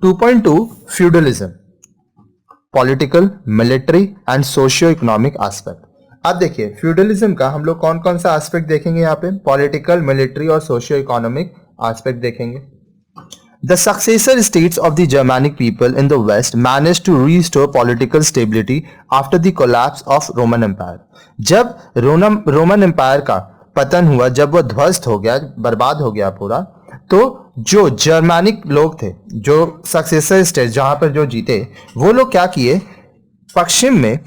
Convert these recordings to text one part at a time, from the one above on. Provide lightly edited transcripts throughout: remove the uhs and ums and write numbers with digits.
2.2 feudalism, political, military and socio economic aspect. अब देखिए feudalism का हम लोग कौन कौन सा एस्पेक्ट देखेंगे यहाँ पे, पॉलिटिकल, मिलिट्री और सोशियो इकोनॉमिक एस्पेक्ट देखेंगे। The successor states of the Germanic people in the West managed to restore political stability after the collapse of Roman Empire. जब रोमन एम्पायर का पतन हुआ, जब वो ध्वस्त हो गया, बर्बाद हो गया पूरा, तो जो जर्मैनिक लोग थे, जो सक्सेसर स्टेट जहां पर जो जीते, वो लोग क्या किए, पश्चिम में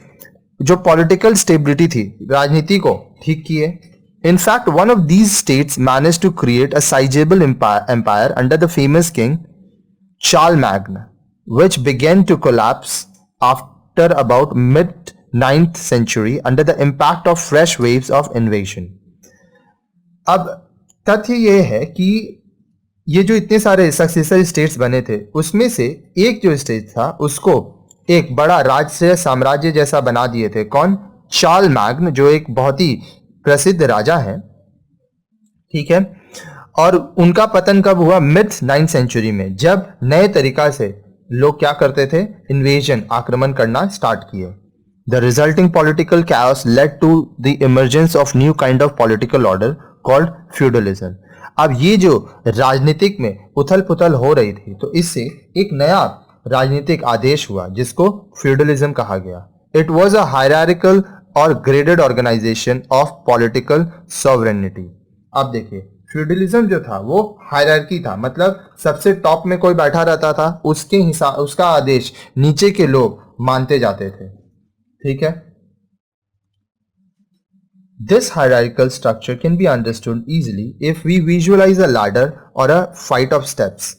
जो पॉलिटिकल स्टेबिलिटी थी, राजनीति को ठीक किए। In fact, one of these states managed to create a sizable empire under the famous king Charlemagne, which began to collapse after about mid 9th century under the impact of fresh waves of invasion. अब तथ्य ये है कि ये जो इतने सारे successor states बने थे, उसमें से एक जो स्टेट था उसको एक बड़ा राज्य साम्राज्य जैसा बना दिए थे। कौन? चार्लमैग्न, जो एक बहुत ही प्रसिद्ध राजा है, ठीक है। और उनका पतन कब हुआ? मिड 9th सेंचुरी में, जब नए तरीका से लोग क्या करते थे, इन्वेजन, आक्रमण करना स्टार्ट किए। The resulting political chaos led to the emergence of new kind of political order called feudalism. अब ये जो राजनीतिक में उथल पुथल हो रही थी, तो इससे एक नया राजनीतिक आदेश हुआ जिसको फ्यूडलिज्म कहा गया। इट वॉज अ हायरार्किकल और graded organisation of political sovereignty. अब देखिए फ्यूडलिज्म जो था वो हायरार्की था, मतलब सबसे टॉप में कोई बैठा रहता था, उसके हिसाब उसका आदेश नीचे के लोग मानते जाते थे, ठीक है। This hierarchical structure can be understood easily if we visualise a ladder और अ फ्लाइट ऑफ स्टेप्स।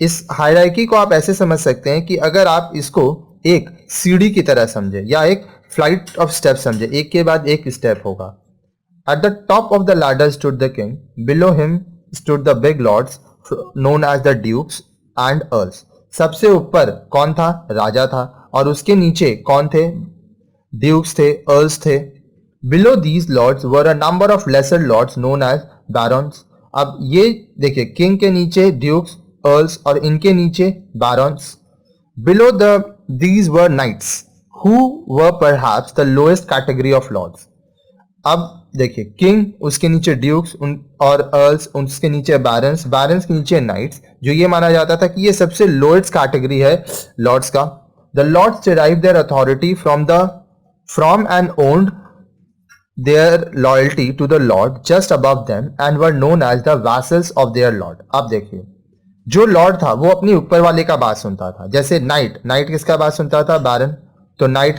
इस हायरार्की को आप ऐसे समझ सकते हैं कि अगर आप इसको एक सीढ़ी की तरह समझे या एक फ्लाइट ऑफ स्टेप समझे, एक के बाद एक स्टेप होगा। At the top of the ladder stood the king, below him stood the big lords known as the dukes and earls. सबसे ऊपर कौन था? राजा था, और उसके नीचे कौन थे? ड्यूक्स थे, अर्ल्स थे। Below these lords were a number of lesser lords known as barons. अब ये देखिए, किंग के नीचे ड्यूक्स, अर्ल्स, और इनके नीचे barons. Below these were knights who were perhaps the lowest category of lords. अब देखिए, किंग, उसके नीचे ड्यूक्स और अर्ल्स, उसके नीचे बैरन्स, बैरन्स के नीचे नाइट्स, जो ये माना जाता था कि ये सबसे लोएस्ट कैटेगरी है लॉर्ड्स का। The lords derive their authority from and owned their loyalty to the lord just above them and were known as the vassals of their lord. अब देखिए, जो लॉर्ड था वो अपनी ऊपर वाले का बात सुनता था। जैसे नाइट किसका बात सुनता था? बैरन। तो नाइट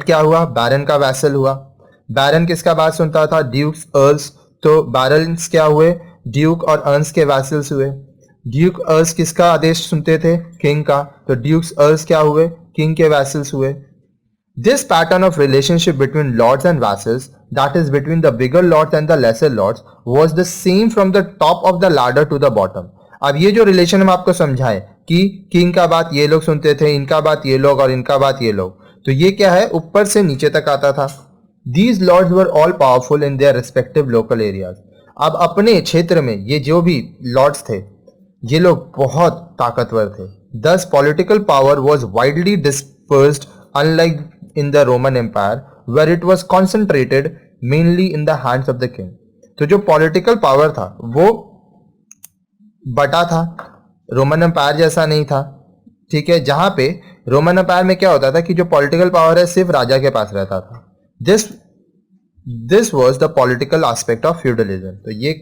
क्या हुआ? बैरन का वैसल हुआ। बैरन किसका बात सुनता था? Dukes, earls. तो बैरन्स क्या हुए? ड्यूक और अर्ल्स के वैसल्स हुए। ड्यूक, अर्ल्स किसका आदेश सुनते थे? किंग का। तो ड्यूक्स, अर्ल्स क्या हुए? किंग के वैसल्स हुए। This pattern of relationship between lords and vassals, that is between the bigger lords and the lesser lords, was the same from the top of the ladder to the bottom. अब ये जो relation हम आपको समझाएं कि king का बात ये लोग सुनते थे, इनका बात ये लोग, और इनका बात ये लोग, तो ये क्या है? ऊपर से नीचे तक आता था। These lords were all powerful in their respective local areas. अब अपने क्षेत्र में ये जो भी लॉर्ड्स थे, ये लोग बहुत ताकतवर थे। Thus political power was widely dispersed, unlike in the Roman Empire, where it was concentrated mainly in the hands of the king. तो जो पॉलिटिकल पावर था वो बटा था, रोमन एम्पायर जैसा नहीं था, ठीक है। जहां पे रोमन एम्पायर में क्या होता था कि जो पॉलिटिकल पावर है सिर्फ राजा के पास रहता था। This was the political aspect of feudalism. तो ये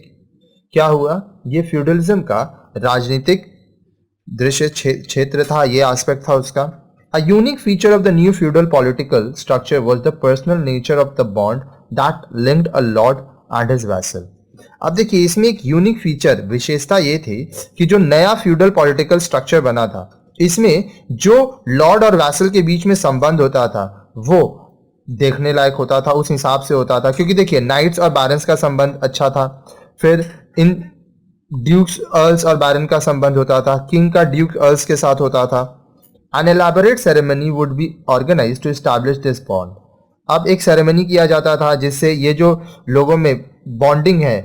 क्या हुआ? ये फ्यूडलिज्म का राजनीतिक दृश्य क्षेत्र था, ये एस्पेक्ट था उसका। A unique feature of the new feudal political structure was the personal nature of the bond that linked a lord and his vassal. अब देखिए, इसमें एक यूनिक फीचर, विशेषता ये थी कि जो नया फ्यूडल पॉलिटिकल स्ट्रक्चर बना था, इसमें जो लॉर्ड और वैसल के बीच में संबंध होता था वो देखने लायक होता था, उस हिसाब से होता था। क्योंकि देखिए, नाइट्स और बैरन्स का संबंध अच्छा था, फिर इन ड्यूक्स, अर्ल्स और बैरन का संबंध होता था, किंग का ड्यूक, अर्ल्स के साथ होता था। An elaborate ceremony would be organized to establish this bond. अब एक सेरेमनी किया जाता था जिससे ये जो लोगों में बॉन्डिंग है,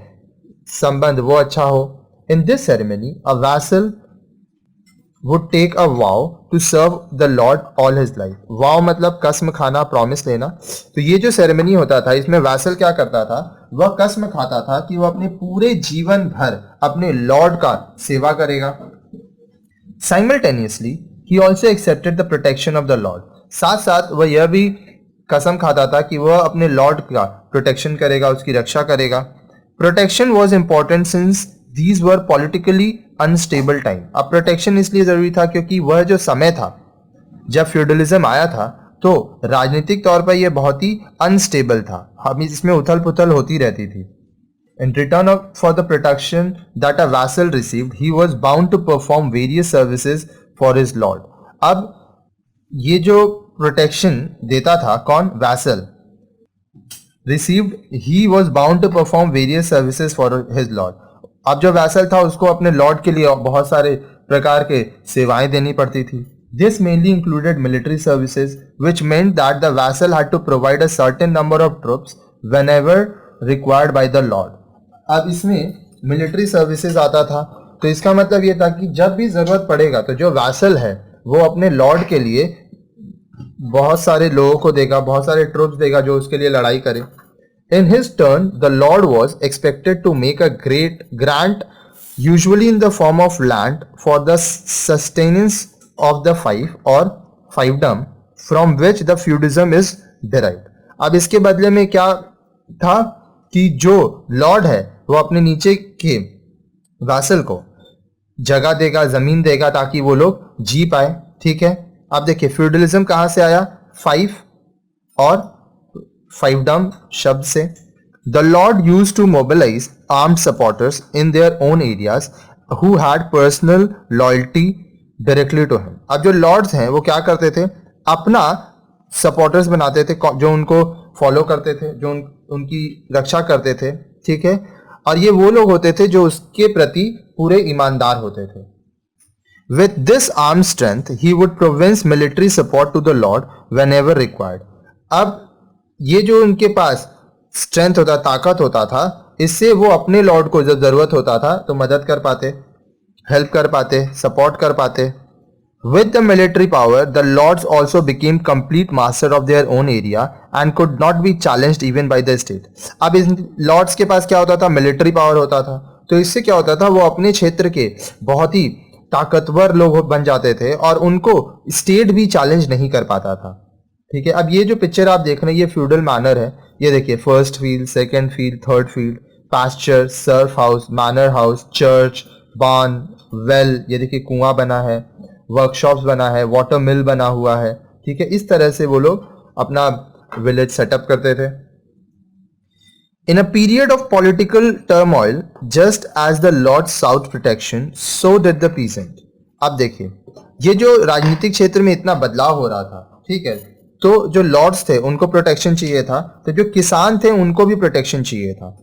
संबंध, वो अच्छा हो। In this ceremony, a vassal would take a vow to serve the Lord all his life. vow मतलब कसम खाना, प्रॉमिस लेना. तो ये जो सेरेमनी होता था, इसमें वैसल क्या करता था, वह कसम खाता था कि वह अपने पूरे जीवन भर अपने लॉर्ड का सेवा करेगा. Simultaneously, he also accepted the protection of the Lord. साथ साथ वह यह भी कसम खाता था कि वह अपने लॉर्ड का प्रोटेक्शन करेगा, उसकी रक्षा करेगा. Protection was important since these were politically unstable time. अब प्रोटेक्शन इसलिए जरूरी था क्योंकि वह जो समय था जब फ्यूडलिज्म आया था तो राजनीतिक तौर पर यह बहुत ही अनस्टेबल था. हम इसमें उथल पुथल होती रहती थी. In return for the protection that a vassal received, he was bound to perform various services for his lord. अब ये जो प्रोटेक्शन देता था कौन, vessel, received, he was bound to perform various services for his lord. अब जो vessel था उसको अपने लॉर्ड के लिए बहुत सारे प्रकार के सेवाएं देनी पड़ती थी. This mainly included military services, which meant that the vassal had to provide a certain number of troops whenever required by the lord. अब इसमें मिलिट्री सर्विसेज आता था, तो इसका मतलब ये था कि जब भी जरूरत पड़ेगा तो जो वैसल है वो अपने लॉर्ड के लिए बहुत सारे लोगों को देगा, बहुत सारे ट्रूप्स देगा जो उसके लिए लड़ाई करे. In his turn the lord was expected to make a great grant, usually in the form of land for the sustenance of the fief और fiefdom from which the feudalism is derived. अब इसके बदले में क्या था कि जो Lord है वो अपने नीचे के वैसल को जगह देगा, जमीन देगा ताकि वो लोग जी पाए. ठीक है, अब देखिए फ्यूडलिज्म कहां से आया, फाइव और फाइवडम शब्द से. The lord used to mobilise armed supporters in their own areas who had personal loyalty directly to him. अब जो लॉर्ड्स हैं वो क्या करते थे, अपना सपोर्टर्स बनाते थे जो उनको फॉलो करते थे, जो उनकी रक्षा करते थे. ठीक है, और ये वो लोग होते थे जो उसके प्रति पूरे ईमानदार होते थे. With this armed strength, he would province military support to the Lord whenever required. अब ये जो उनके पास स्ट्रेंथ होता, ताकत होता था, इससे वो अपने लॉर्ड को जब जरूरत होता था तो मदद कर पाते, हेल्प कर पाते, सपोर्ट कर पाते. With the military power, the lords also became complete master of their own area and could not be challenged even by the state. अब इन लॉर्ड्स के पास क्या होता था, मिलिट्री पावर होता था, तो इससे क्या होता था, वो अपने क्षेत्र के बहुत ही ताकतवर लोग बन जाते थे और उनको स्टेट भी चैलेंज नहीं कर पाता था. ठीक है, अब ये जो पिक्चर आप देख रहे हैं ये फ्यूडल मैनर है. ये देखिए, first field, second field, third field, pasture, serf house, manor house, church, barn, well, ये देखिए कुआं बना है, वर्कशॉप्स बना है, वाटर मिल बना हुआ है. ठीक है, इस तरह से वो लोग अपना विलेज सेटअप करते थे. In a period of political turmoil, just as the Lord sought protection, so did the peasant. अब देखिए, ये जो राजनीतिक क्षेत्र में इतना बदलाव हो रहा था, ठीक है, तो जो लॉर्ड्स थे उनको प्रोटेक्शन चाहिए था, तो जो किसान थे उनको भी प्रोटेक्शन चाहिए था.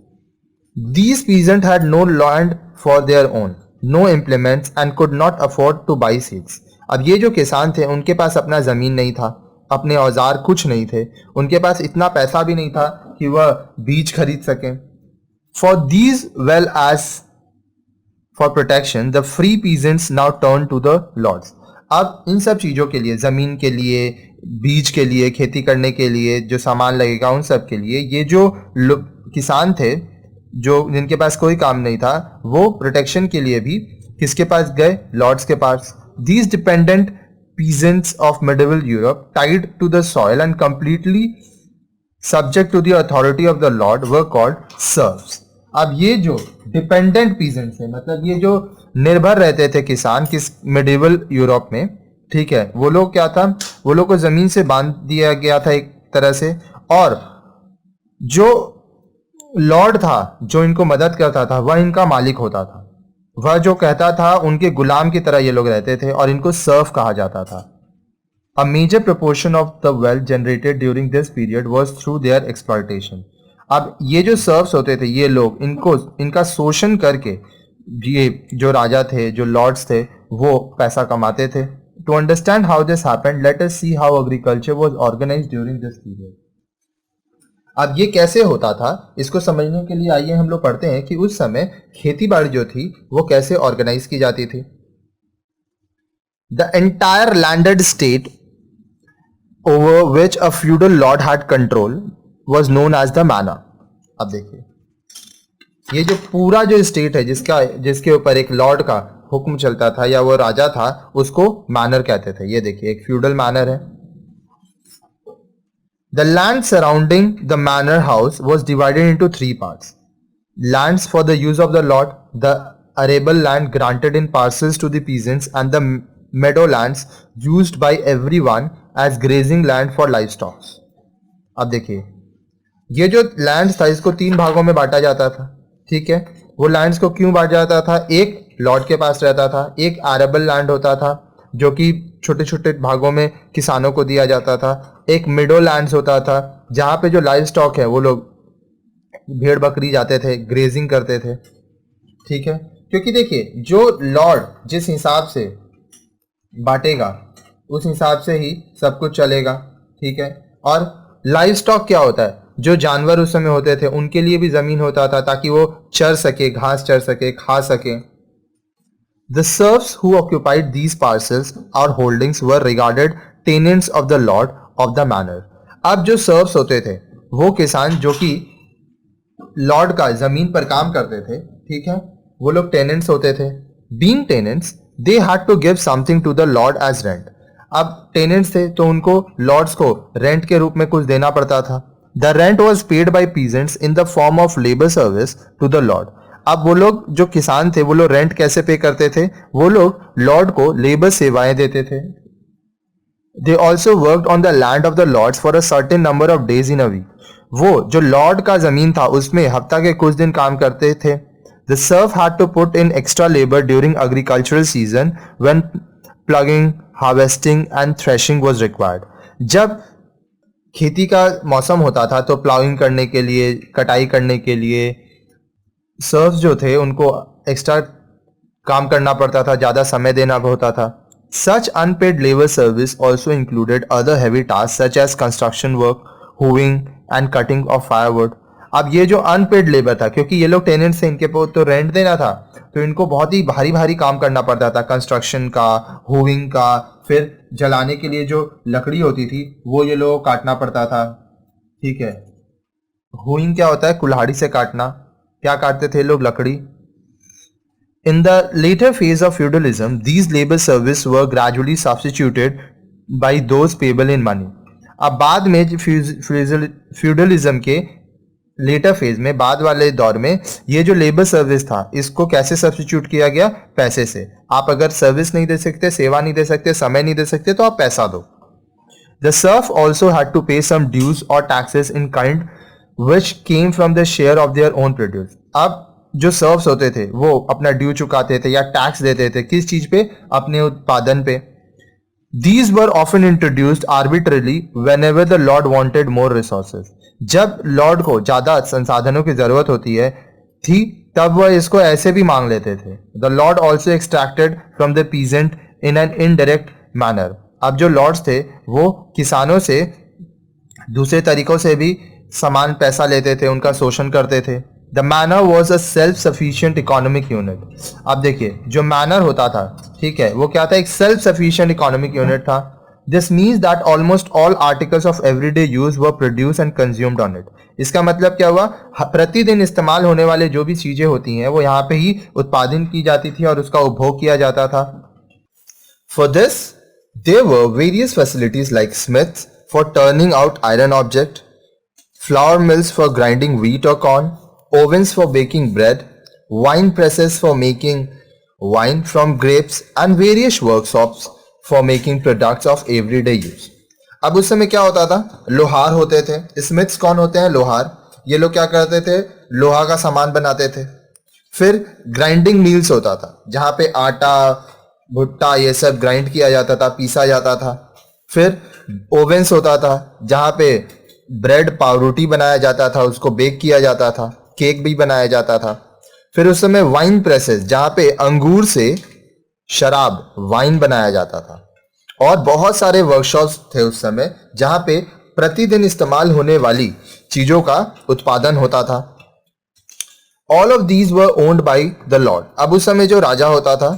These peasants had no land for their own, no implements and could not afford to buy seeds. अब ये जो किसान थे उनके पास अपना जमीन नहीं था, अपने औजार कुछ नहीं थे, उनके पास इतना पैसा भी नहीं था कि वह बीज खरीद सकें. For these well as for protection, the free peasants now turn to the lords. अब इन सब चीज़ों के लिए, ज़मीन के लिए, बीज के लिए, खेती करने के लिए, जो सामान लगेगा उन सब के लिए, ये जो किसान थे जो जिनके पास कोई काम नहीं था, वो प्रोटेक्शन के लिए भी किसके पास गए, लॉर्ड्स के पास. These dependent peasants of medieval Europe, tied to the soil and completely subject to the authority of the lord, were called serfs. अब ये जो डिपेंडेंट पीजेंट्स है, मतलब ये जो निर्भर रहते थे किसान किस मिडिवल यूरोप में, ठीक है, वो लोग क्या था, वो लोग को जमीन से बांध दिया गया था एक तरह से, और जो लॉर्ड था जो इनको मदद करता था वह इनका मालिक होता था. वह जो कहता था उनके गुलाम की तरह ये लोग रहते थे और इनको सर्फ कहा जाता था. A major proportion of the wealth generated during this period was through their exploitation. अब ये जो सर्व्स होते थे, ये लोग इनका शोषण करके ये जो राजा थे, जो लॉर्ड्स थे, वो पैसा कमाते थे. To understand how this happened, let us see how agriculture was organized during this period. अब ये कैसे होता था, इसको समझने के लिए आइए हम लोग पढ़ते हैं कि उस समय खेती बाड़ी जो थी वो कैसे ऑर्गेनाइज की जाती थी. The entire landed state over which a feudal lord had control was known as the manor। अब देखिए, ये जो पूरा जो स्टेट है जिसके ऊपर एक लॉर्ड का हुक्म चलता था या वो राजा था, उसको मैनर कहते थे। ये देखिए, एक फ्यूडल मैनर है। The land surrounding the manor house was divided into 3 parts. Lands for the use of the lord, the arable land granted in parcels to the peasants and the meadowlands used by everyone as grazing land for livestock। अब देखिए, ये जो land था इसको 3 भागों में बांटा जाता था, ठीक है। वो लैंड्स को क्यों बांटा जाता था? एक लॉर्ड के पास रहता था, एक एरेबल लैंड होता था जो कि छोटे छोटे भागों में किसानों को दिया जाता था, एक मिडो लैंड्स होता था जहाँ पे जो लाइव स्टॉक है वो लोग भेड़ बकरी जाते थे, ग्रेजिंग करते थे, ठीक है। क्योंकि देखिए, जो लॉर्ड जिस हिसाब से बांटेगा उस हिसाब से ही सब कुछ चलेगा, ठीक है। और लाइव स्टॉक क्या होता है? जो जानवर उस समय होते थे उनके लिए भी जमीन होता था ताकि वो चर सके, घास चर सके, खा सके। The serfs who occupied these parcels और holdings were regarded tenants of the lord of the manor. अब जो सर्व्स होते थे वो किसान जो कि लॉर्ड का जमीन पर काम करते थे, ठीक है, वो लोग टेनेंट्स होते थे। Being tenants they had to give something to the lord as rent। अब टेनेंट्स थे तो उनको लॉर्ड्स को रेंट के रूप में कुछ देना पड़ता था। The rent was paid by peasants in the form of labour service to the lord. अब वो लोग जो किसान थे वो लोग रेंट कैसे पे करते थे? वो लोग लॉर्ड को लेबर सेवाएं देते थे। They also worked on the land of the lords for a certain number of days in a week. वो जो लॉर्ड का जमीन था उसमें हफ्ता के कुछ दिन काम करते थे। The serf had to put in extra labor during agricultural season when plugging, harvesting and threshing was required। जब खेती का मौसम होता था तो प्लाउइंग करने के लिए, कटाई करने के लिए सर्फ जो थे उनको एक्स्ट्रा काम करना पड़ता था, ज़्यादा समय देना होता था। Such unpaid labor service also included other heavy tasks such as construction work, hoeing and cutting of firewood। अब ये जो अनपेड लेबर था, क्योंकि ये लोग टेनेंट्स थे, इनके तो रेंट देना था, तो इनको बहुत ही भारी भारी काम करना पड़ता था, कंस्ट्रक्शन का, होविंग का, फिर जलाने के लिए जो लकड़ी होती थी वो ये लोग काटना पड़ता था, ठीक है। होइंग क्या होता है? कुल्हाड़ी से काटना। क्या काटते थे लोग? लकड़ी। In the later phase of feudalism these labour service were gradually substituted by those payable in money. अब बाद में फ्यूडलिज्म के लेटर फेज में, बाद वाले दौर में, ये जो लेबर सर्विस था इसको कैसे सब्स्टिट्यूट किया गया? पैसे से। आप अगर सर्विस नहीं दे सकते, सेवा नहीं दे सकते, समय नहीं दे सकते तो आप पैसा दो। The serf also had to pay some dues और taxes in kind which came from the share of their own produce. अब जो सर्फ्स होते थे वो अपना ड्यू चुकाते थे या टैक्स देते थे, किस चीज पे? अपने उत्पादन पे। These were often introduced arbitrarily whenever the Lord wanted more resources। जब लॉर्ड को ज्यादा संसाधनों की जरूरत होती है थी तब वह इसको ऐसे भी मांग लेते थे। The Lord also extracted from the peasant in an indirect manner। अब जो लॉर्ड्स थे वो किसानों से दूसरे तरीकों से भी समान पैसा लेते थे, उनका शोषण करते थे। The manner was a self sufficient economic unit. अब देखिए, जो मैनर होता था, ठीक है, वो क्या था? एक सेल्फ सफिशिएंट इकोनॉमिक यूनिट था। This means that almost all articles of everyday use were produce and consumed on it. इसका मतलब क्या हुआ? प्रतिदिन इस्तेमाल होने वाले जो भी चीजें होती हैं वो यहाँ पे ही उत्पादन की जाती थी और उसका उपभोग किया जाता था। For this there were various facilities like smiths for turning out iron object, flour mills for grinding wheat और corn, ovens for baking bread, wine presses for making wine from grapes and various workshops for making products of everyday use। अब उस समय क्या होता था? लोहार होते थे। स्मिथ्स कौन होते हैं? लोहार। ये लोग क्या करते थे? लोहा का सामान बनाते थे। फिर ग्राइंडिंग मिल्स होता था जहाँ पे आटा, भुट्टा ये सब ग्राइंड किया जाता था, पीसा जाता था। फिर ओवेंस होता था जहाँ पे ब्रेड, पावरोटी बनाया जाता था, उसको बेक किया जाता था, केक भी बनाया जाता था। फिर उस समय वाइन प्रेसेस जहां पे अंगूर से शराब, वाइन बनाया जाता था। और बहुत सारे वर्कशॉप्स थे उस समय जहां पे प्रतिदिन इस्तेमाल होने वाली चीजों का उत्पादन होता था। All of these were owned by the lord. अब उस समय जो राजा होता था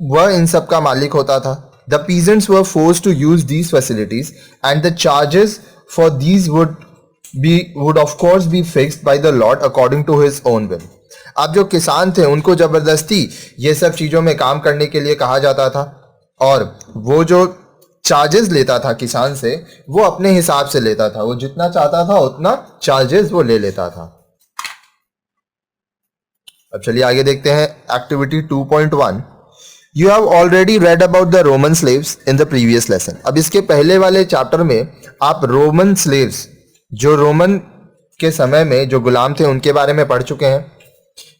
वह इन सब का मालिक होता था. The peasants were forced to use these facilities and the charges for these would of course be fixed by the lord according to his own will. अब जो किसान थे उनको जबरदस्ती ये सब चीजों में काम करने के लिए कहा जाता था और वो जो चार्जेस लेता था किसान से वो अपने हिसाब से लेता था. वो जितना चाहता था उतना चार्जेस वो ले लेता था. अब चलिए आगे देखते हैं activity 2.1. You have already read about the Roman slaves in the previous lesson. अब इसके पहले वाले चैप्टर में आप रोमन स्लेव्स जो रोमन के समय में जो गुलाम थे उनके बारे में पढ़ चुके हैं.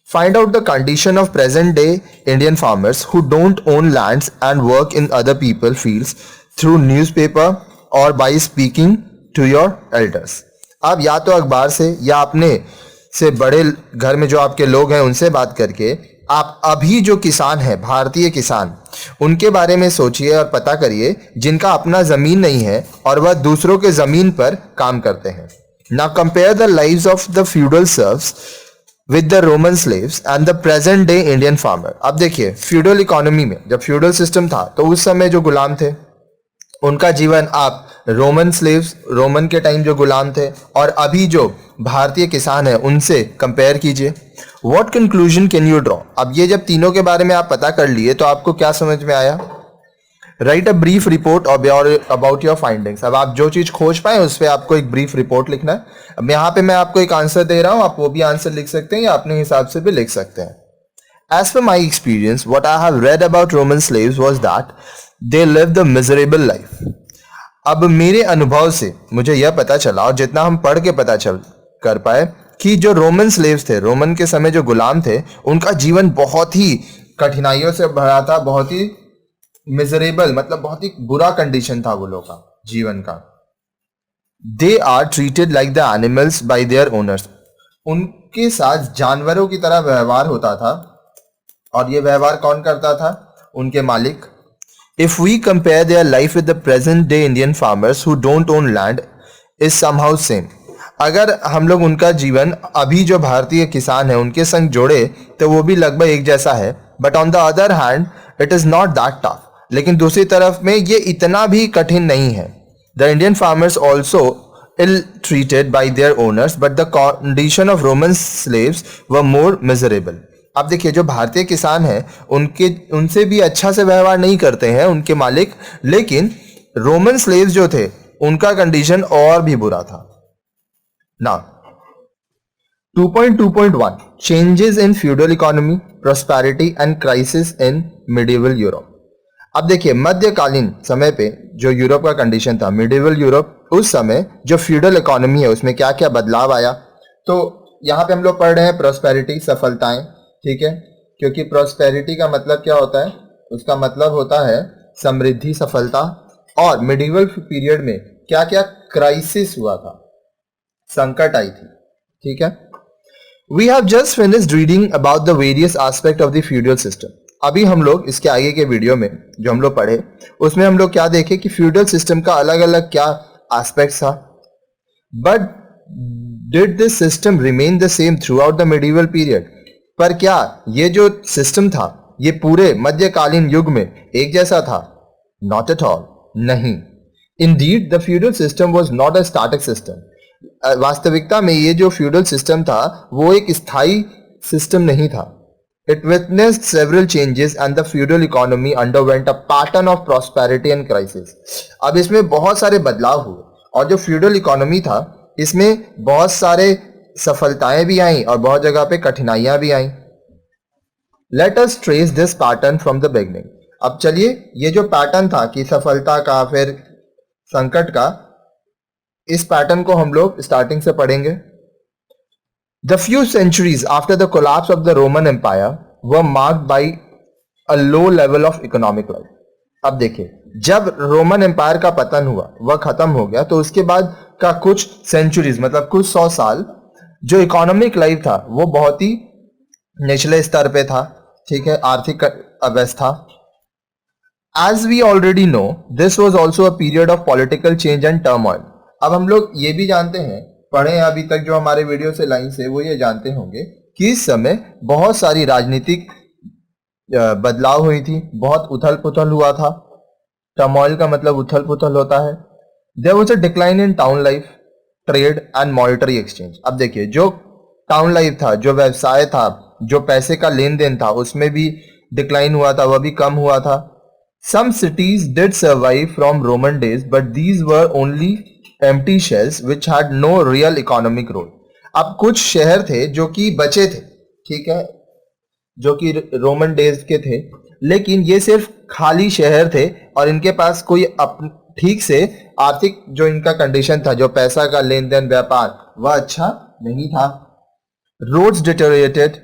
Find out the condition of present day Indian farmers who don't own lands and work in other people fields through newspaper or by speaking to your elders. आप या तो अखबार से या अपने से बड़े घर में जो आपके लोग हैं उनसे बात करके आप अभी जो किसान हैं भारतीय किसान उनके बारे में सोचिए और पता करिए जिनका अपना जमीन नहीं है और वह दूसरों के जमीन पर काम करते हैं. Now compare the lives of the feudal serves with the Roman slaves and the present day Indian farmer. अब देखिए फ्यूडल इकोनॉमी में जब फ्यूडल सिस्टम था तो उस समय जो गुलाम थे उनका जीवन आप रोमन स्लेव्स रोमन के टाइम जो गुलाम थे और अभी जो भारतीय किसान है उनसे कंपेयर कीजिए. What conclusion can you draw. अब ये जब तीनों के बारे में आप पता कर लिए तो आपको क्या समझ में आया. Right a brief report about your findings. अब आप जो चीज खोज पाए उस पर आपको एक ब्रीफ रिपोर्ट लिखना है. अब यहाँ पे मैं आपको एक आंसर दे रहा हूं आप वो भी आंसर लिख सकते हैं या अपने हिसाब से भी लिख सकते हैं. As per my experience, what I have read about Roman slaves was that they lived a miserable life. अब मेरे अनुभव से मुझे यह पता चला और जितना हम पढ़ के पता चल कर पाए कि जो रोमन स्लेव्स थे रोमन के समय जो गुलाम थे उनका जीवन बहुत ही कठिनाइयों से भरा था. बहुत ही मिजरेबल मतलब बहुत ही बुरा कंडीशन था वो लोगों का जीवन का. They are treated like the animals by their owners. उनके साथ जानवरों की तरह व्यवहार होता था और ये व्यवहार कौन करता था उनके मालिक. If we compare their life with the present day Indian farmers who don't own land is somehow same. अगर हम लोग उनका जीवन अभी जो भारतीय किसान है उनके संग जोड़े तो वो भी लगभग एक जैसा है. But on the other hand it is not that tough. लेकिन दूसरी तरफ में ये इतना भी कठिन नहीं है. The Indian farmers also ill treated by their owners but the condition of Roman slaves were more miserable. आप देखिए जो भारतीय किसान हैं उनसे भी अच्छा से व्यवहार नहीं करते हैं उनके मालिक, लेकिन रोमन स्लेव्स जो थे उनका कंडीशन और भी बुरा था. Now 2.2.1 changes in feudal economy prosperity and crisis in medieval Europe. अब देखिए मध्यकालीन समय पे जो यूरोप का कंडीशन था मिडिवल यूरोप उस समय जो फ्यूडल इकोनॉमी है उसमें क्या क्या बदलाव आया. तो यहाँ पे हम लोग पढ़ रहे हैं प्रॉस्पेरिटी सफलताएं. ठीक है, क्योंकि प्रॉस्पेरिटी का मतलब क्या होता है उसका मतलब होता है समृद्धि सफलता. और मिडिवल पीरियड में क्या क्या क्राइसिस हुआ था संकट आई थी. ठीक है, we have just finished reading about the various aspect of the feudal system. अभी हम लोग इसके आगे के वीडियो में जो हम लोग पढ़े उसमें हम लोग क्या देखे कि फ्यूडल सिस्टम का अलग अलग क्या एस्पेक्ट था. But did this system remain the same through out the medieval period. पर क्या ये जो सिस्टम था ये पूरे मध्यकालीन युग में एक जैसा था? नॉट एट ऑल, नहीं. Indeed the feudal system was not a static system. वास्तविकता में ये जो फ्यूडल सिस्टम था वो एक स्थायी सिस्टम नहीं था. It witnessed several changes and the feudal economy underwent a pattern of prosperity and crisis. अब इसमें बहुत सारे बदलाव हुए और जो फ्यूडल इकोनॉमी था इसमें बहुत सारे सफलताएं भी आई और बहुत जगह पे कठिनाइयां भी आई. Let us trace this pattern from the beginning. अब चलिए ये जो पैटर्न था कि सफलता का फिर संकट का, इस पैटर्न को हम लोग स्टार्टिंग से पढ़ेंगे. The few centuries after the collapse of the Roman Empire were marked by a low level of economic life. अब देखिए जब रोमन एम्पायर का पतन हुआ वह खत्म हो गया तो उसके बाद का कुछ सेंचुरीज मतलब कुछ 100 साल जो इकोनॉमिक लाइफ था वो बहुत ही निचले स्तर पे था. ठीक है, आर्थिक अवस्था. As we already know, this was also a period of political change and turmoil. अब हम लोग ये भी जानते हैं, पढ़े हैं अभी तक जो हमारे वीडियो से लाइन से वो ये जानते होंगे कि इस समय बहुत सारी राजनीतिक बदलाव हुई थी, बहुत उथल पुथल हुआ था। टर्मोइल का मतलब उथल पुथल होता है। There was a decline in town life, trade and monetary exchange. अब देखिए, जो टाउन लाइफ था, जो व्यवसाय था, जो पैसे का लेन देन था, उसमें भी डिक्लाइन हुआ था, वह भी कम हुआ था। Some cities did survive from Roman days but these were only empty shells which had no real economic role. अब कुछ शहर थे जो कि बचे थे, ठीक है, जो कि रोमन डेज के थे, लेकिन ये सिर्फ खाली शहर थे और इनके पास कोई ठीक से आर्थिक जो इनका कंडीशन था, जो पैसा का लेन देन व्यापार, वह अच्छा नहीं था। रोड्स डिटेरियोरेटेड,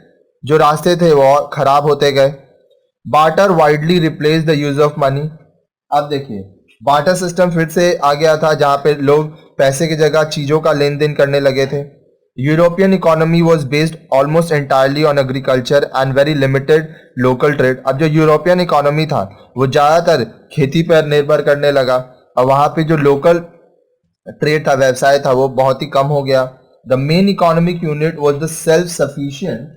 जो रास्ते थे वो खराब होते गए। Barter widely replace the use of money. अब देखिए, बार्टर सिस्टम फिर से आ गया था, जहां पे लोग पैसे की जगह चीजों का लेन देन करने लगे थे। European economy was based almost entirely on agriculture and very limited local trade. अब जो यूरोपियन इकोनॉमी था वो ज्यादातर खेती पर निर्भर करने लगा और वहां पे जो लोकल ट्रेड था, व्यवसाय था, वो बहुत ही कम हो गया। The main economic unit was the self sufficient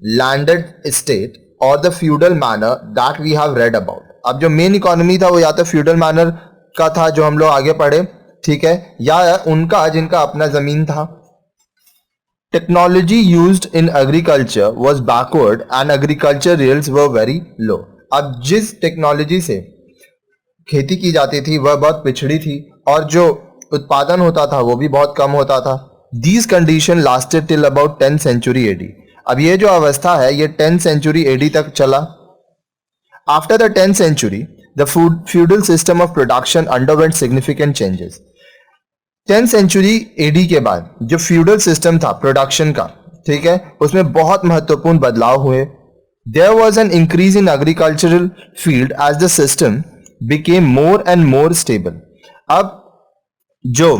landed estate और the feudal manor that we have read about. अब जो मेन इकोनॉमी था वो या तो फ्यूडल मैनर का था, जो हम लोग आगे पढ़े, ठीक है, या उनका जिनका अपना जमीन था। Technology used in agriculture was backward and agriculture results were very low. अब जिस टेक्नोलॉजी से खेती की जाती थी वह बहुत पिछड़ी थी और जो उत्पादन होता था वो भी बहुत कम होता था। These condition lasted till about 10th century AD. अब ये जो अवस्था है ये 10th सेंचुरी एडी तक चला। After the 10th century the feudal system of production underwent significant changes. 10th century AD के बाद जो फ्यूडल सिस्टम था प्रोडक्शन का, ठीक है, उसमें बहुत महत्वपूर्ण बदलाव हुए। There was an increase in agricultural field as the system became more and more stable. अब जो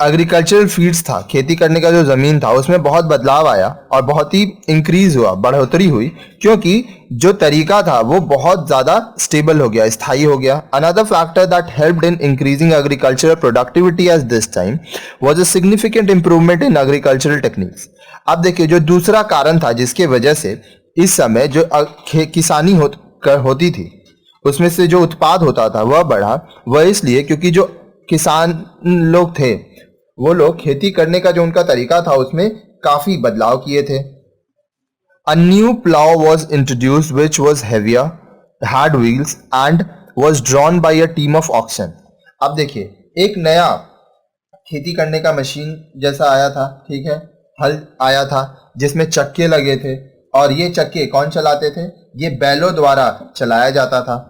एग्रीकल्चरल फील्ड्स था, खेती करने का जो जमीन था, उसमें बहुत बदलाव आया और बहुत ही इंक्रीज हुआ, बढ़ोतरी हुई, क्योंकि जो तरीका था वो बहुत ज्यादा स्टेबल हो गया, स्थायी हो गया। Another factor that helped in increasing agricultural productivity at this time was a significant improvement in agricultural techniques. अब देखिए, जो दूसरा कारण था जिसके वजह से इस समय जो किसानी होती थी, उसमें से जो उत्पाद होता था वह बढ़ा, वह इसलिए क्योंकि जो किसान लोग थे वो लोग खेती करने का जो उनका तरीका था उसमें काफी बदलाव किए थे। A new plow was introduced which was heavier, had wheels and was drawn by a team of oxen। अब देखिए, एक नया खेती करने का मशीन जैसा आया था, ठीक है, हल आया था जिसमें चक्के लगे थे और ये चक्के कौन चलाते थे? ये बैलों द्वारा चलाया जाता था।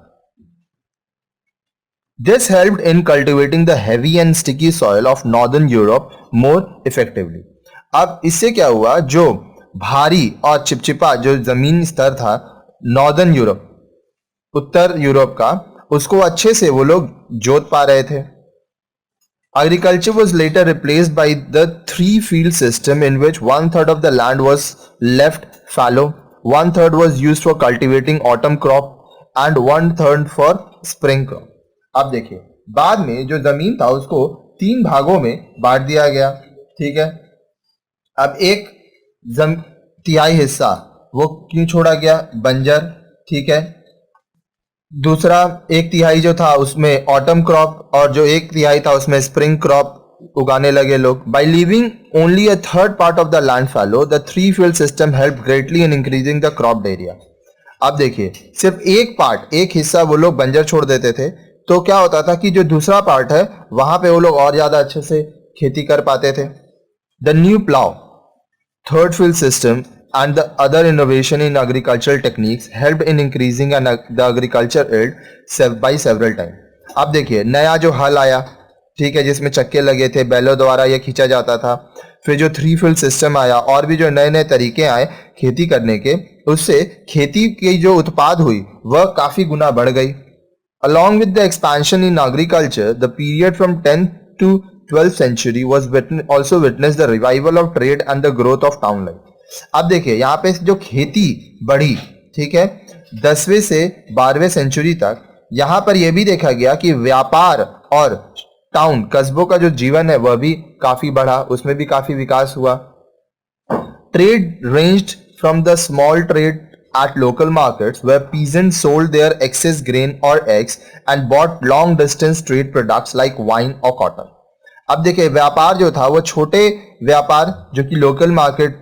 This helped in cultivating the heavy and sticky soil of northern Europe more effectively। अब इससे क्या हुआ, जो भारी और चिपचिपा जो जमीन स्तर था नॉर्दर्न यूरोप, उत्तर यूरोप का, उसको अच्छे से वो लोग जोत पा रहे थे। Agriculture was later replaced by the three-field system in which 1/3 of the land was left fallow, 1/3 was used for cultivating autumn crop and 1/3 for spring crop। अब देखिए, बाद में जो जमीन था उसको 3 भागों में बांट दिया गया, ठीक है। अब एक तिहाई हिस्सा वो क्यों छोड़ा गया? बंजर, ठीक है। दूसरा 1/3 जो था उसमें ऑटम क्रॉप और जो 1/3 था उसमें स्प्रिंग क्रॉप उगाने लगे लोग। By leaving only a third part of the land fallow, the three field system help greatly in increasing the crop area. अब देखिए, सिर्फ एक हिस्सा वो लोग बंजर छोड़ देते थे तो क्या होता था कि जो दूसरा पार्ट है वहां पे वो लोग और ज्यादा अच्छे से खेती कर पाते थे। The new plough, third field system and the other innovation in agricultural techniques helped in increasing the agriculture yield by several times। अब देखिए, नया जो हल आया, ठीक है, जिसमें चक्के लगे थे, बैलों द्वारा यह खींचा जाता था। फिर जो थ्री फील्ड सिस्टम आया और भी जो नए नए तरीके आए खेती करने के, उससे खेती की जो उत्पाद हुई वह काफी गुना बढ़ गई। Along with the expansion in agriculture, the period from 10th to 12th century was also witnessed the revival of trade and the growth of town life। अब देखिए, यहाँ पे जो खेती बढ़ी, ठीक है, 10वें से 12वें सेंचुरी तक, यहाँ पर यह भी देखा गया कि व्यापार और टाउन, कस्बों का जो जीवन है वह भी काफी बढ़ा, उसमें भी काफी विकास हुआ। Trade ranged from the small trade at local markets where peasants sold their excess grain or eggs and bought long distance trade products like wine or cotton. अब देखिए व्यापार जो था वो छोटे व्यापार जो कि लोकल मार्केट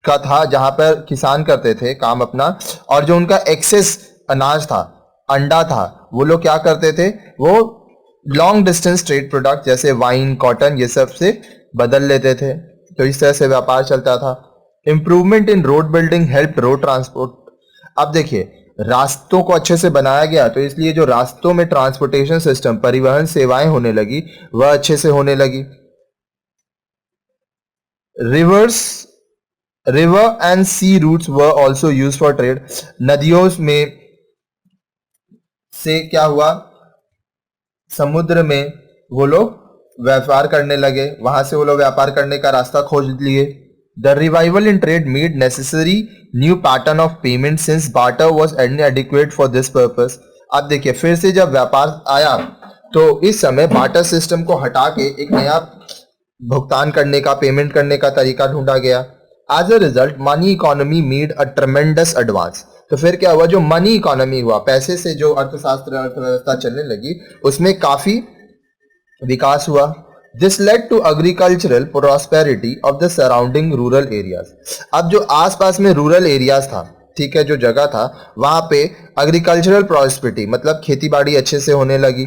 का था जहां पर किसान करते थे काम अपना, और जो उनका एक्सेस अनाज था, अंडा था, वो लोग क्या करते थे, वो लॉन्ग डिस्टेंस ट्रेड प्रोडक्ट जैसे वाइन, कॉटन, ये सब से बदल लेते थे। तो इस तरह से व्यापार चलता था। Improvement in road building help road transport. अब देखिए रास्तों को अच्छे से बनाया गया तो इसलिए जो रास्तों में ट्रांसपोर्टेशन सिस्टम, परिवहन सेवाएं होने लगी, वह अच्छे से होने लगी। River and sea routes were also use for trade. नदियों में से क्या हुआ, समुद्र में वो लोग व्यापार करने लगे, वहां से वो लोग व्यापार करने का रास्ता खोज लिए। The revival in trade made necessary new pattern of payment since barter was इनएडिक्वेट for this purpose. अब देखिए फिर से जब व्यापार आया तो इस समय बार्टर सिस्टम को हटा के एक नया भुगतान करने का, पेमेंट करने का तरीका ढूंढा गया। As a result money economy made a tremendous advance. तो फिर क्या हुआ, जो मनी इकोनॉमी हुआ, पैसे से जो अर्थशास्त्र, अर्थव्यवस्था चलने लगी, उसमें काफी विकास हुआ। This led to agricultural prosperity of the surrounding rural areas. अब जो आसपास में रूरल एरियाज था, ठीक है, जो जगह था, वहां पे एग्रीकल्चरल प्रॉस्पेरिटी मतलब खेती बाड़ी अच्छे से होने लगी।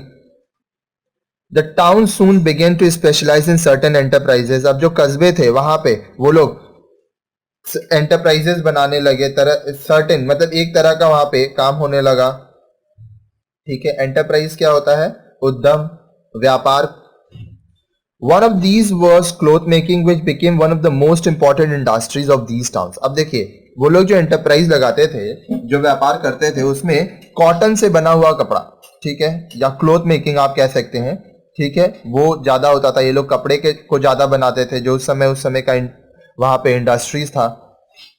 The town soon began to specialise in certain enterprises. अब जो कस्बे थे वहां पे वो लोग एंटरप्राइजेस बनाने लगे, तरह सर्टेन मतलब एक तरह का वहां पे काम होने लगा। ठीक है, एंटरप्राइज क्या होता है, उद्यम, व्यापार। One of these was cloth making which became one of the most important industries of these towns. अब देखिए वो लोग जो एंटरप्राइज लगाते थे, जो व्यापार करते थे, उसमें कॉटन से बना हुआ कपड़ा, ठीक है, या क्लॉथ मेकिंग आप कह सकते हैं, ठीक है, वो ज्यादा होता था। ये लोग कपड़े के को ज्यादा बनाते थे, जो उस समय का वहां पे इंडस्ट्रीज था।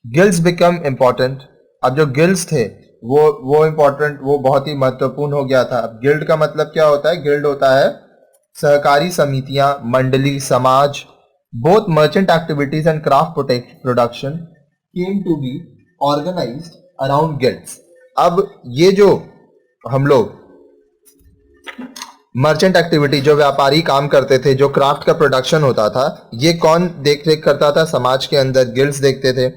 Guilds become important. अब जो गिल्ड्स थे वो इंपॉर्टेंट, वो बहुत ही महत्वपूर्ण हो गया था। अब गिल्ड का मतलब क्या होता है, गिल्ड होता है सहकारी समितियां, मंडली, समाज। Both merchant activities and craft production came to be organised around guilds. अब ये जो हम लोग मर्चेंट एक्टिविटी, जो व्यापारी काम करते थे, जो क्राफ्ट का प्रोडक्शन होता था, ये कौन देख रेख करता था, समाज के अंदर गिल्ड्स देखते थे।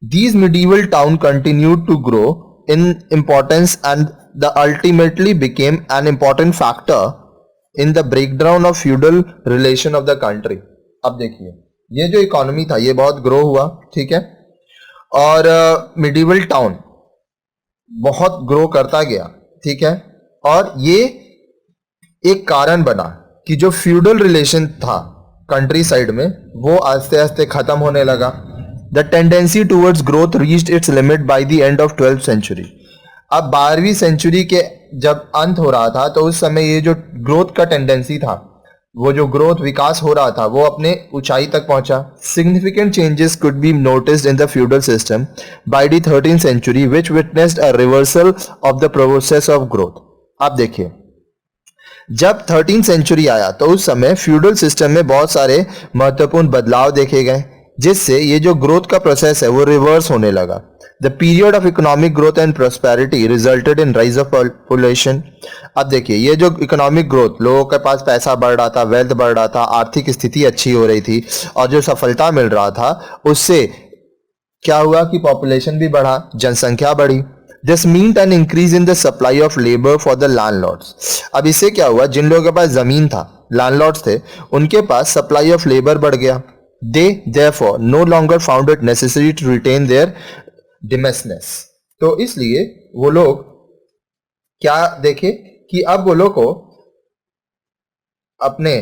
These medieval town continued to grow in importance and the ultimately became an important factor in the breakdown of feudal relation of the country। अब देखिए ये जो इकोनॉमी था ये बहुत ग्रो हुआ, ठीक है, और मिडिवल टाउन बहुत ग्रो करता गया, ठीक है, और ये एक कारण बना कि जो फ्यूडल रिलेशन था कंट्री साइड में वो आस्ते आस्ते खत्म होने लगा। The tendency towards growth reached its limit by the end of 12th century. अब 12वीं सेंचुरी के जब अंत हो रहा था तो उस समय ये जो ग्रोथ का टेंडेंसी था, वो जो ग्रोथ विकास हो रहा था, वो अपने ऊंचाई तक पहुंचा। Significant changes could be noticed in the feudal system by the 13th century which witnessed a reversal of the process of growth. अब देखिए जब 13th सेंचुरी आया तो उस समय फ्यूडल सिस्टम में बहुत सारे महत्वपूर्ण बदलाव देखे गए, जिससे ये जो ग्रोथ का प्रोसेस है वो रिवर्स होने लगा। The period of economic growth and prosperity resulted in rise of population. अब देखिए ये जो इकोनॉमिक ग्रोथ, लोगों के पास पैसा बढ़ रहा था, वेल्थ बढ़ रहा था, आर्थिक स्थिति अच्छी हो रही थी, और जो सफलता मिल रहा था उससे क्या हुआ कि पॉपुलेशन भी बढ़ा, जनसंख्या बढ़ी। This meant N increase in the supply of labour for the landlords. अब इससे क्या हुआ, जिन लोगों के पास जमीन था, लैंडलॉर्ड्स थे, उनके पास सप्लाई ऑफ लेबर बढ़ गया। They therefore no longer found it necessary to retain their domesticness। तो इसलिए वो लोग क्या देखे कि अब वो लोग को अपने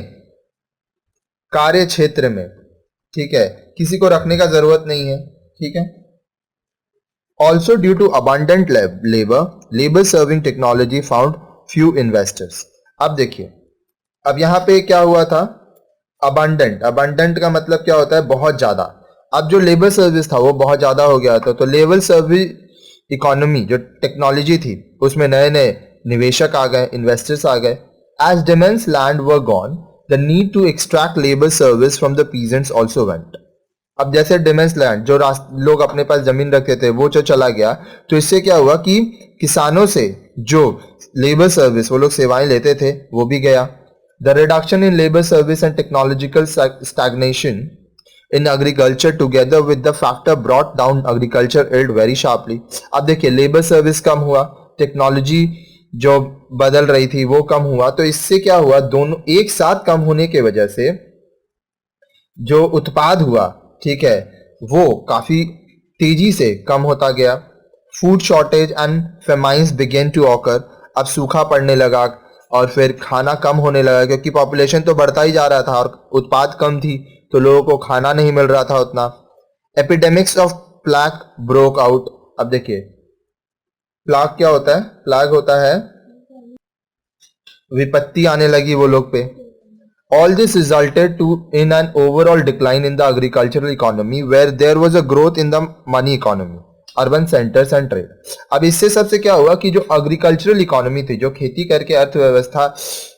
कार्य क्षेत्र में, ठीक है, किसी को रखने का जरूरत नहीं है, ठीक है। Also due to abundant labor serving technology found few investors। अब देखिए अब यहां पे क्या हुआ था, अबंडेंट का मतलब क्या होता है, बहुत ज्यादा। अब जो लेबर सर्विस था वो बहुत ज्यादा हो गया था, तो लेबर सर्विस इकोनॉमी जो टेक्नोलॉजी थी उसमें नए नए निवेशक आ गए, इन्वेस्टर्स आ गए। As demesne lands were gone the need to extract labour service from the peasants also went. अब जैसे डिमेंस लैंड जो लोग अपने पास जमीन रखते थे वो जो चला गया, तो इससे क्या हुआ कि किसानों से जो लेबर सर्विस वो लोग सेवाएं लेते थे वो भी गया. The reduction in labour service and technological stagnation in agriculture together with the factor brought down agriculture yield very sharply. अब देखिए लेबर सर्विस कम हुआ, टेक्नोलॉजी जो बदल रही थी वो कम हुआ, तो इससे क्या हुआ, दोनों एक साथ कम होने की वजह से जो उत्पाद हुआ, ठीक है, वो काफी तेजी से कम होता गया. Food shortage and famines began to occur. अब सूखा पड़ने लगा और फिर खाना कम होने लगा क्योंकि पॉपुलेशन तो बढ़ता ही जा रहा था और उत्पाद कम थी, तो लोगों को खाना नहीं मिल रहा था उतना. Epidemics of plague broke out. अब देखिए प्लाग क्या होता है, प्लाग होता है विपत्ति आने लगी वो लोग पे. All this resulted to in an overall decline in the agricultural economy where there was a growth in the money economy, urban centers and trade. अब इससे सबसे क्या हुआ कि जो एग्रीकल्चरल इकोनॉमी थी, जो खेती करके अर्थव्यवस्था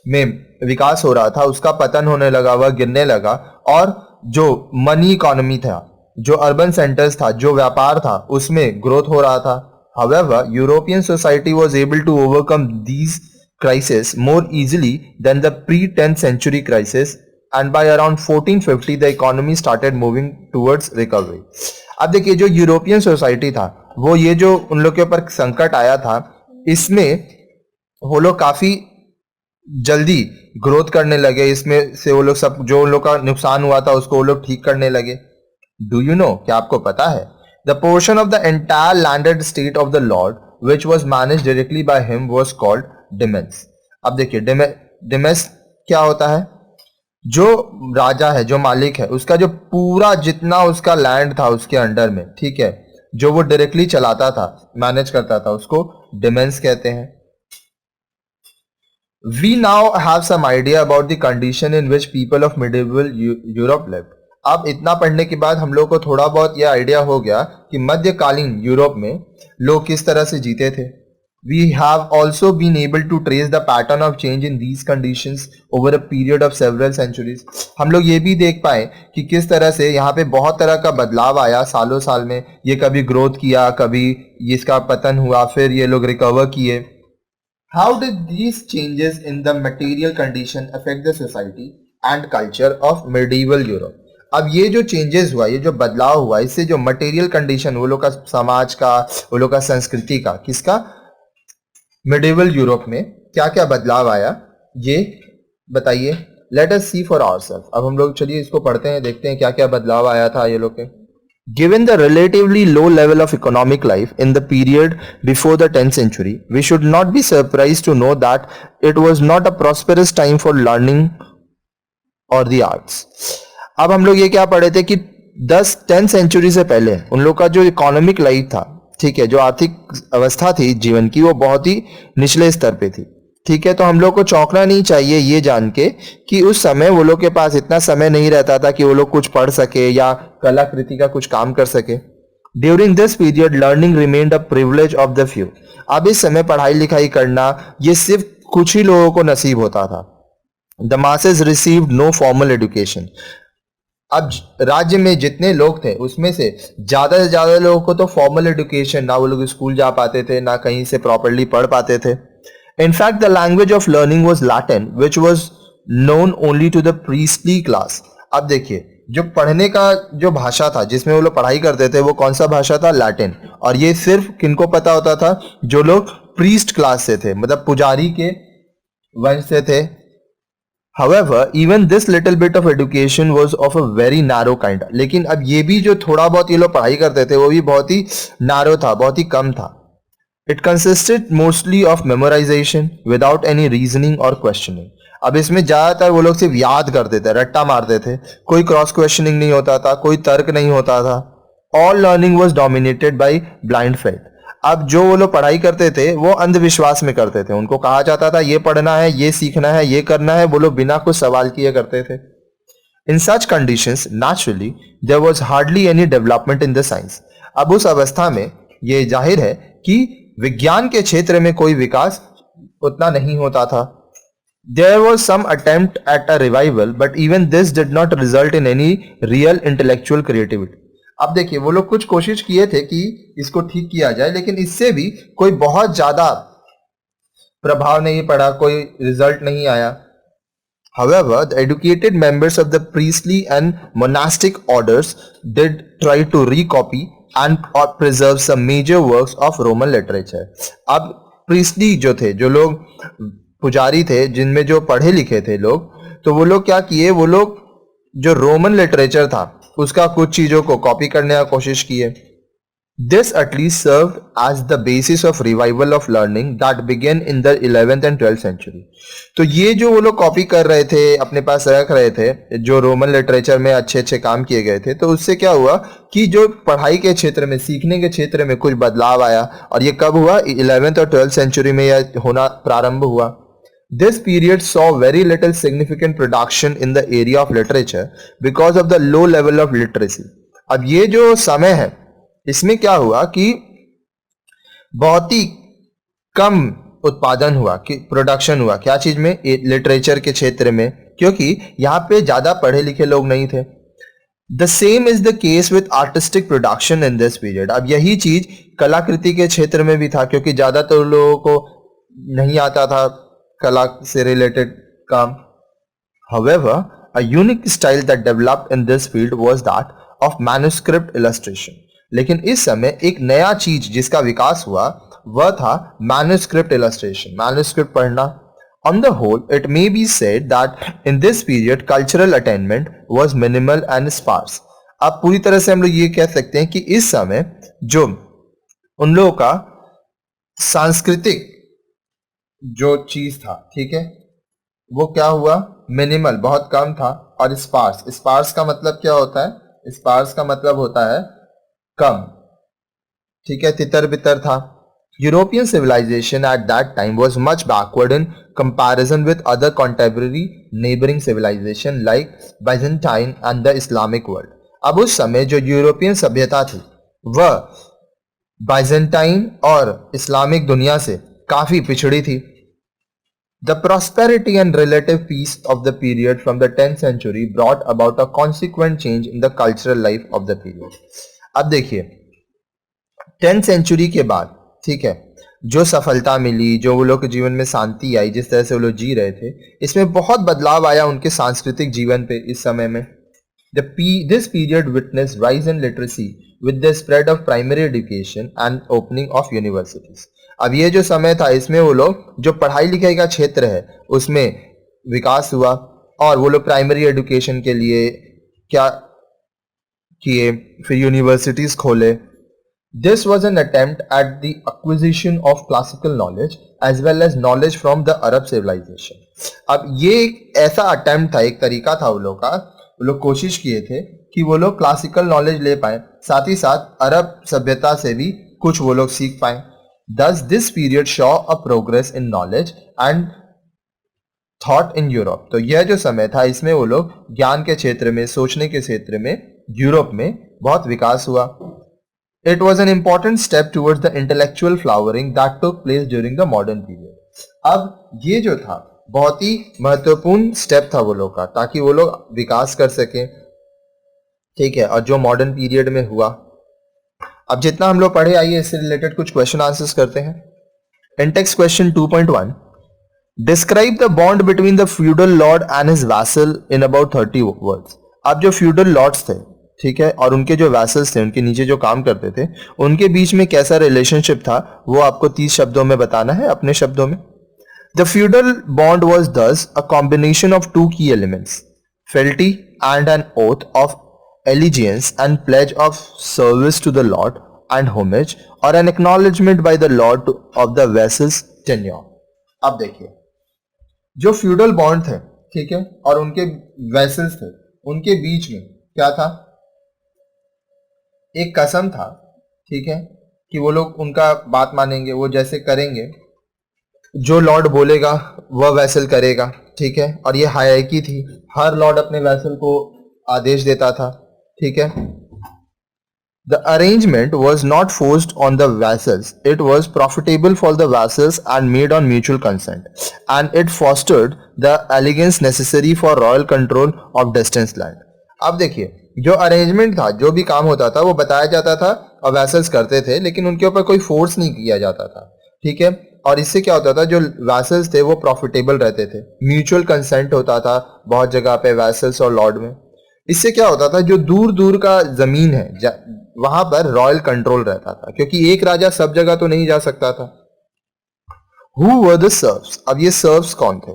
में विकास हो रहा था, उसका पतन होने लगा, वह गिरने लगा. और जो मनी इकोनॉमी था, जो अर्बन सेंटर्स था, जो व्यापार था, उसमें ग्रोथ हो रहा था. However, European society was able to overcome these crisis more easily than the pre-10th century crisis, and by around 1450 the economy started moving towards recovery. अब देखिए जो यूरोपियन सोसाइटी था, वो ये जो उन लोग के ऊपर संकट आया था, इसमें वो लोग काफी जल्दी ग्रोथ करने लगे. इसमें से वो लोग सब जो उन लोग का नुकसान हुआ था उसको वो लोग ठीक करने लगे. डू यू नो, क्या आपको पता है, the portion of the entire landed estate of the lord which was managed directly by him was called demesne. अब देखिए डिमेंस क्या होता है, जो राजा है, जो मालिक है, उसका जो पूरा जितना उसका लैंड था उसके अंडर में, ठीक है, जो वो डायरेक्टली चलाता था, मैनेज करता था, उसको डिमेंस कहते हैं. We now have some idea about the condition in which people of medieval Europe lived. अब इतना पढ़ने के बाद हम लोग को थोड़ा बहुत यह आइडिया हो गया कि मध्यकालीन यूरोप में लोग किस तरह से जीते थे. We have also been able to trace the pattern of change in these conditions over a period of several centuries. हम लोग ये भी देख पाए कि किस तरह से यहाँ पे बहुत तरह का बदलाव आया सालों साल में. ये कभी ग्रोथ किया, कभी इसका पतन हुआ, फिर ये लोग रिकवर किए. How did these changes in the material condition affect the society and culture of medieval Europe? अब ये जो चेंजेस हुआ, ये जो बदलाव हुआ, इससे जो मटेरियल कंडीशन वो लोग का समाज का, वो लोग का संस्कृति का, किसका, मिडिवल यूरोप में क्या क्या बदलाव आया, ये बताइए. Let us see for ourselves. अब हम लोग चलिए इसको पढ़ते हैं, देखते हैं क्या क्या बदलाव आया था ये लोग के. Given the relatively low level of economic life in the period before the 10th century, we should not be surprised to know that it was not a prosperous time for learning or the arts. अब हम लोग ये क्या पढ़े थे कि 10th century से पहले उन लोग का जो इकोनॉमिक लाइफ था, ठीक है, जो आर्थिक अवस्था थी जीवन की, वो बहुत ही निचले स्तर पे थी. ठीक है, तो हम लोग को चौंकना नहीं चाहिए ये जान के कि उस समय वो लोग के पास इतना समय नहीं रहता था कि वो लोग कुछ पढ़ सके या कलाकृति का कुछ काम कर सके. During this period learning remained a privilege of the few. अब इस समय पढ़ाई लिखाई करना ये सिर्फ कुछ ही लोगों को नसीब होता था. The masses received no formal education. अब राज्य में जितने लोग थे उसमें से ज्यादा लोगों को तो फॉर्मल एजुकेशन, ना वो लोग स्कूल जा पाते थे, ना कहीं से प्रॉपरली पढ़ पाते थे. In fact, the language of learning was Latin, which was known only to the priestly class. अब देखिए जो पढ़ने का जो भाषा था, जिसमें वो लोग पढ़ाई करते थे, वो कौन सा भाषा था, लैटिन. और ये सिर्फ किनको पता होता था, जो लोग प्रीस्ट क्लास से थे, मतलब पुजारी के वंश से थे. However, even this little bit of education was of a very narrow kind. लेकिन अब ये भी जो थोड़ा बहुत ये लोग पढ़ाई करते थे वो भी बहुत ही नारो था, बहुत ही कम था. It consisted mostly of memorization without any reasoning or questioning. अब इसमें ज्यादातर वो लोग सिर्फ याद करते थे, रट्टा मारते थे, कोई क्रॉस क्वेश्चनिंग नहीं होता था, कोई तर्क नहीं होता था. All learning was dominated by blind faith. अब जो वो लोग पढ़ाई करते थे वो अंधविश्वास में करते थे. उनको कहा जाता था ये पढ़ना है, ये सीखना है, ये करना है, वो लोग बिना कुछ सवाल किए करते थे. In such conditions, naturally, there was hardly any development in the science. अब उस अवस्था में ये जाहिर है कि विज्ञान के क्षेत्र में कोई विकास उतना नहीं होता था. There was some attempt at a revival, but even this did not result in any real intellectual creativity. अब देखिए वो लोग कुछ कोशिश किए थे कि इसको ठीक किया जाए, लेकिन इससे भी कोई बहुत ज्यादा प्रभाव नहीं पड़ा, कोई रिजल्ट नहीं आया. However, the educated members of the priestly and monastic orders did try to recopy and or preserve some major works of Roman literature. अब priestly जो थे, जो लोग पुजारी थे, जिनमें जो पढ़े लिखे थे लोग, तो वो लोग क्या किए, वो लोग जो रोमन लिटरेचर था उसका कुछ चीजों को कॉपी करने की कोशिश किए. This at least served as the basis of revival of learning that began in the 11th and 12th century. तो ये जो वो लोग कॉपी कर रहे थे, अपने पास रख रहे थे, जो रोमन लिटरेचर में अच्छे अच्छे काम किए गए थे, तो उससे क्या हुआ कि जो पढ़ाई के क्षेत्र में, सीखने के क्षेत्र में कुछ बदलाव आया. और ये कब हुआ? 11th और 12th सेंचुरी में यह होना प्रारंभ हुआ. This period saw very little significant production in the area of literature because of the low level of literacy. अब ये जो समय है, इसमें क्या हुआ कि बहुत ही कम उत्पादन हुआ, कि प्रोडक्शन हुआ. क्या चीज में? लिटरेचर के क्षेत्र में, क्योंकि यहाँ पे ज्यादा पढ़े लिखे लोग नहीं थे. The same is the case with artistic production in this period. अब यही चीज कलाकृति के क्षेत्र में भी था, क्योंकि ज्यादातर लोगों को नहीं आता था कला से रिलेटेड काम. However, a unique style that developed in this field was that of manuscript illustration. लेकिन इस समय एक नया चीज जिसका विकास हुआ वह था मैन्युस्क्रिप्ट इलस्ट्रेशन, मैन्युस्क्रिप्ट पढ़ना. On the whole, it may be said that in this period cultural attainment was minimal and sparse. अब पूरी तरह से हम लोग ये कह सकते हैं कि इस समय जो उन लोगों का सांस्कृतिक जो चीज था, ठीक है, वो क्या हुआ? मिनिमल, बहुत कम था. और स्पार्स, स्पार्स का मतलब क्या होता है? स्पार्स का मतलब होता है कम, ठीक है, तितर बितर था. European civilisation at that time was much backward in comparison with other contemporary neighbouring civilisation like Byzantine and the Islamic world. अब उस समय जो यूरोपियन सभ्यता थी वह बाइजेंटाइन और इस्लामिक दुनिया से काफी पिछड़ी थी. The prosperity and relative peace of the period from the 10th century brought about a consequent change in the cultural life of the period. अब देखिए 10th सेंचुरी के बाद, ठीक है, जो सफलता मिली, जो वो लोग के जीवन में शांति आई, जिस तरह से वो लोग जी रहे थे, इसमें बहुत बदलाव आया उनके सांस्कृतिक जीवन पे. इस समय में this period witnessed rise in literacy with the spread of primary education and opening of universities. अब ये जो समय था इसमें वो लोग जो पढ़ाई लिखाई का क्षेत्र है उसमें विकास हुआ और वो लोग प्राइमरी एजुकेशन के लिए क्या किए, फिर यूनिवर्सिटीज खोले. This was an attempt at the acquisition of classical knowledge as well as knowledge from the Arab civilisation. अब ये एक ऐसा अटेम्प्ट था, एक तरीका था वो लोग का, वो लोग कोशिश किए थे कि वो लोग क्लासिकल नॉलेज ले पाए, साथ ही साथ अरब सभ्यता से भी कुछ वो लोग सीख पाए. Thus, this period saw a progress in knowledge and thought in Europe. तो यह जो समय था इसमें वो लोग ज्ञान के क्षेत्र में, सोचने के क्षेत्र में यूरोप में बहुत विकास हुआ. It was an important step towards the intellectual flowering that took place during the modern period. अब ये जो था बहुत ही महत्वपूर्ण स्टेप था वो लोग का, ताकि वो लोग विकास कर सके, ठीक है, और जो मॉडर्न पीरियड में हुआ. अब जितना हम लोग पढ़े, आइए इससे रिलेटेड कुछ क्वेश्चन आंसर्स करते हैं. Intex question 2.1, describe the bond between the feudal Lord and his vessel in about 30 words. अब जो फ्यूडल लॉर्ड्स थे, ठीक है, और उनके जो वैसल्स थे, उनके नीचे जो काम करते थे, उनके बीच में कैसा रिलेशनशिप था वो आपको 30 शब्दों में बताना है, अपने शब्दों में. द फ्यूडल बॉन्ड वॉज दस अ कॉम्बिनेशन ऑफ टू की elements, fealty and an oath of allegiance and pledge of service to the lord and homage or an acknowledgement by the lord of the vassal's tenure. अब देखिए जो feudal bond थे, ठीक है, और उनके vessels थे, उनके बीच में क्या था? एक कसम था, ठीक है, कि वो लोग उनका बात मानेंगे, वो जैसे करेंगे, जो लॉर्ड बोलेगा वह वैसल करेगा, ठीक है. और ये हायरार्की थी, हर लॉर्ड अपने वैसल को आदेश देता था, ठीक है. The arrangement was not forced on the vassals. It was profitable for the vassals and made on mutual consent, and it fostered the elegance necessary for royal control of distant land. अब देखिए, जो arrangement था, जो भी काम होता था वो बताया जाता था और वैसल्स करते थे, लेकिन उनके ऊपर कोई फोर्स नहीं किया जाता था, ठीक है। और इससे क्या होता था, जो वैसल्स थे वो प्रॉफिटेबल रहते थे, म्यूचुअल कंसेंट होता था बहुत जगह पे वैसल्स और लॉर्ड में। इससे क्या होता था, जो दूर दूर का जमीन है वहां पर रॉयल कंट्रोल रहता था, क्योंकि एक राजा सब जगह तो नहीं जा सकता था। Who were the serfs? अब ये serfs कौन थे?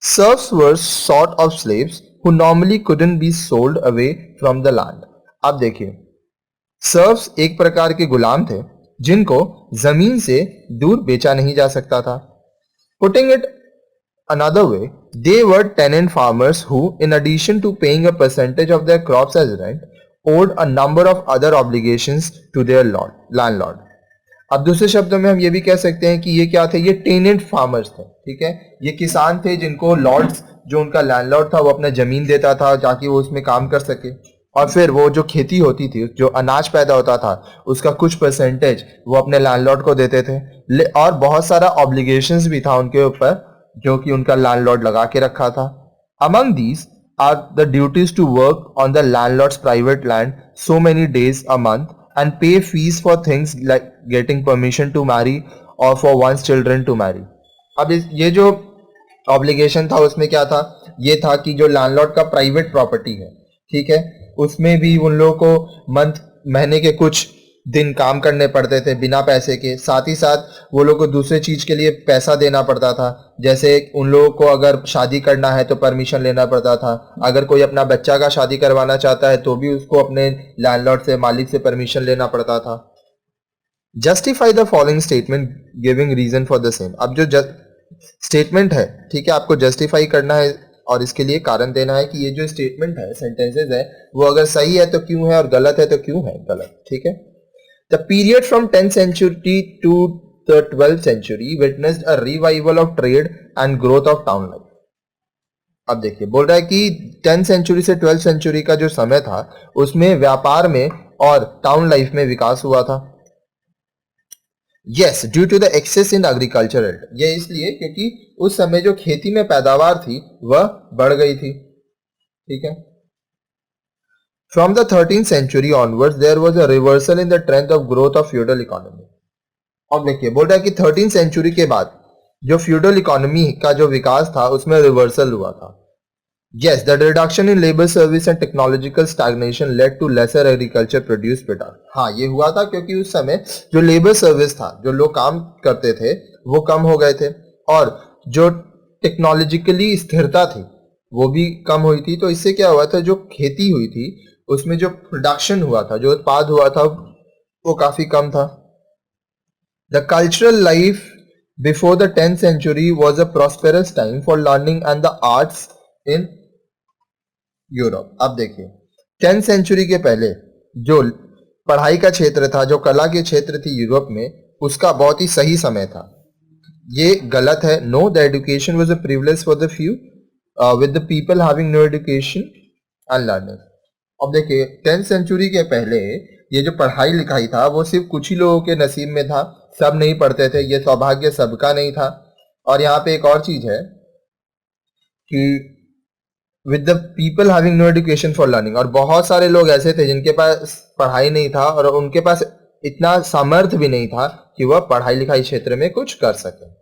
Serfs were sort of slaves who normally couldn't be sold away from the land. अब देखिए, सर्फ्स एक प्रकार के गुलाम थे जिनको जमीन से दूर बेचा नहीं जा सकता था। Putting it another way, they were tenant farmers who, in addition to paying a percentage of their crops as rent, owed a number of other obligations to their landlord. अब दूसरे शब्दों में हम ये भी कह सकते हैं कि ये क्या थे, ये टेनेंट फार्मर्स थे, ठीक है। ये किसान थे जिनको लॉर्ड्स, जो उनका लैंडलॉर्ड था, वो अपना जमीन देता था ताकि वो उसमें काम कर सके, और फिर वो जो खेती होती थी, जो अनाज पैदा होता था, उसका कुछ परसेंटेज वो अपने लैंडलॉर्ड को देते थे। और बहुत सारा ऑब्लिगेशंस भी था उनके ऊपर जो कि उनका लैंडलॉर्ड लगा के रखा था। Among these are the duties to work on the landlord's private land so many days a month and pay fees for things like getting permission to marry or for one's children to marry. अब ये जो obligation था उसमें क्या था, ये था कि जो लैंडलॉर्ड का प्राइवेट प्रॉपर्टी है, ठीक है, उसमें भी उन लोगों को महीने के कुछ दिन काम करने पड़ते थे बिना पैसे के। साथ ही साथ वो लोग को दूसरे चीज के लिए पैसा देना पड़ता था, जैसे उन लोगों को अगर शादी करना है तो परमिशन लेना पड़ता था, अगर कोई अपना बच्चा का शादी करवाना चाहता है तो भी उसको अपने लैंडलॉर्ड से, मालिक से परमिशन लेना पड़ता था। Justify the following statement giving reason for the same. अब जो स्टेटमेंट है, ठीक है, आपको जस्टिफाई करना है और इसके लिए कारण देना है कि ये जो स्टेटमेंट है, सेंटेंसेस है, वो अगर सही है तो क्यों है और गलत है तो क्यों है गलत, ठीक है। The period from 10th century to the 12th century witnessed a revival of trade and growth of town life. अब देखिए, बोल रहा है कि 10th century से 12th century का जो समय था उसमें व्यापार में और टाउन लाइफ में विकास हुआ था। Yes, due to the excess in agricultural. ये इसलिए क्योंकि उस समय जो खेती में पैदावार थी वह बढ़ गई थी, ठीक है। From the 13th century onwards, there was a reversal in the trend of growth of feudal economy. अब देखिए, बोल रहा है कि 13th century के बाद जो feudal economy का जो विकास था उसमें रिवर्सल हुआ था। Yes, the reduction in labor service and technological stagnation led to lesser agriculture produce product. हाँ, ये हुआ था क्योंकि उस समय जो लेबर सर्विस था, जो लोग काम करते थे, वो कम हो गए थे, और जो टेक्नोलॉजिकली स्थिरता थी वो भी कम हुई थी। तो इससे क्या हुआ था, जो खेती हुई थी उसमें जो प्रोडक्शन हुआ था, जो उत्पाद हुआ था, वो काफी कम था। The cultural life before the 10th century was a prosperous time for learning and the arts in Europe. अब देखिए, 10th century के पहले जो पढ़ाई का क्षेत्र था, जो कला के क्षेत्र थी यूरोप में, उसका बहुत ही सही समय था। ये गलत है। No, the education was a privilege for the few with the people having no education and learning. अब देखिए, 10th century के पहले ये जो पढ़ाई लिखाई था वो सिर्फ कुछ ही लोगों के नसीब में था, सब नहीं पढ़ते थे, ये सौभाग्य सबका नहीं था। और यहाँ पे एक और चीज है कि with the people having no education for learning, और बहुत सारे लोग ऐसे थे जिनके पास पढ़ाई नहीं था और उनके पास इतना सामर्थ्य भी नहीं था कि वह पढ़ाई लिखाई क्षेत्र में कुछ कर सके।